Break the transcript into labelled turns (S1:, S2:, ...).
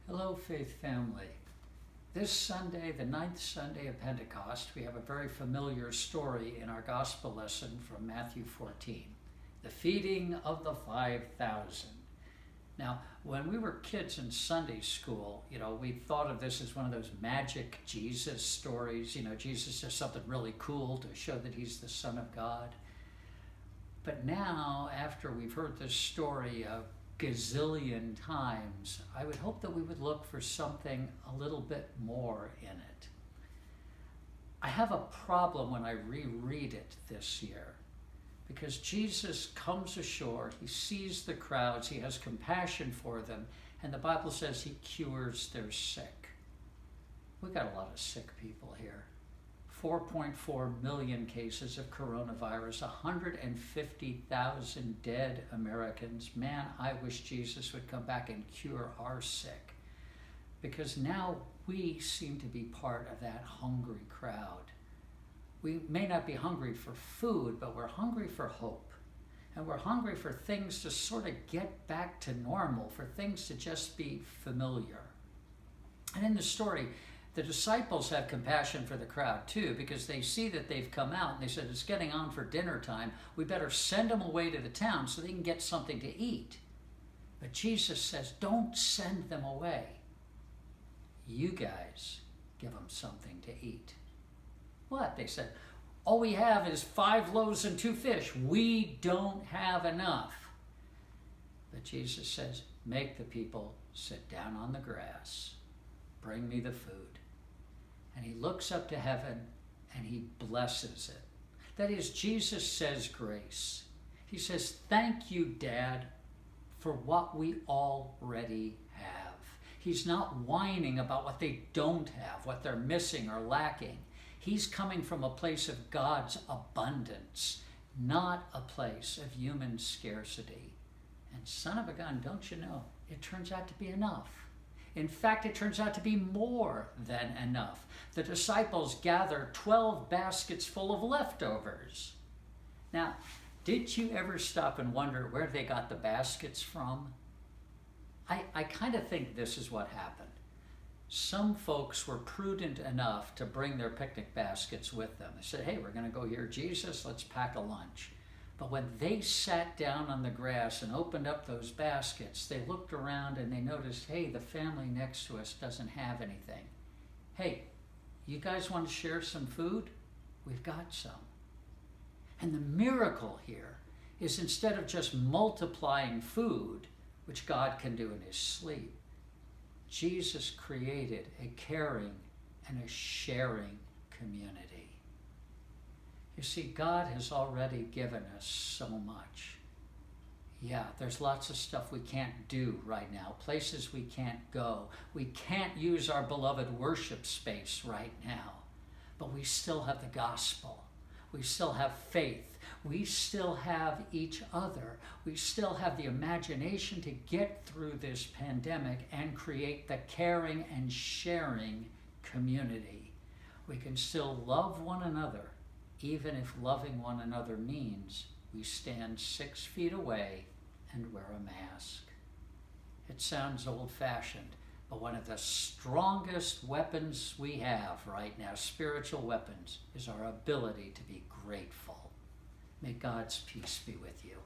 S1: Hello, Faith family. This Sunday, the ninth Sunday of Pentecost, we have a very familiar story in our gospel lesson from Matthew 14, the feeding of the 5,000. Now, when we were kids in Sunday school, we thought of this as one of those magic Jesus stories. Jesus does something really cool to show that he's the Son of God. But now, after we've heard this story a gazillion times, I would hope that we would look for something a little bit more in it. I have a problem when I reread it this year, because Jesus comes ashore, he sees the crowds, he has compassion for them, and the Bible says he cures their sick. We got a lot of sick people here. 4.4 million cases of coronavirus, 150,000 dead Americans. Man, I wish Jesus would come back and cure our sick, because now we seem to be part of that hungry crowd. We may not be hungry for food, but we're hungry for hope. And we're hungry for things to sort of get back to normal, for things to just be familiar. And in the story, the disciples have compassion for the crowd too, because they see that they've come out and they said, it's getting on for dinner time. We better send them away to the town so they can get something to eat. But Jesus says, don't send them away. You guys give them something to eat. What? They said, all we have is 5 loaves and 2 fish. We don't have enough. But Jesus says, make the people sit down on the grass. Bring me the food. And he looks up to heaven and he blesses it. That is, Jesus says grace. He says, thank you, Dad, for what we already have. He's not whining about what they don't have, what they're missing or lacking. He's coming from a place of God's abundance, not a place of human scarcity. And son of a gun, don't you know, it turns out to be enough. In fact, it turns out to be more than enough. The disciples gather 12 baskets full of leftovers. Now, did you ever stop and wonder where they got the baskets from? I kind of think this is what happened. Some folks were prudent enough to bring their picnic baskets with them. They said, hey, we're going to go hear Jesus, let's pack a lunch. But when they sat down on the grass and opened up those baskets, they looked around and they noticed, hey, the family next to us doesn't have anything. Hey, you guys want to share some food? We've got some. And the miracle here is, instead of just multiplying food, which God can do in his sleep, Jesus created a caring and a sharing community. You see, God has already given us so much. Yeah, there's lots of stuff we can't do right now, places we can't go. We can't use our beloved worship space right now, but we still have the gospel. We still have faith. We still have each other. We still have the imagination to get through this pandemic and create the caring and sharing community. We can still love one another, even if loving one another means we stand 6 feet away and wear a mask. It sounds old-fashioned, but one of the strongest weapons we have right now, spiritual weapons, is our ability to be grateful. May God's peace be with you.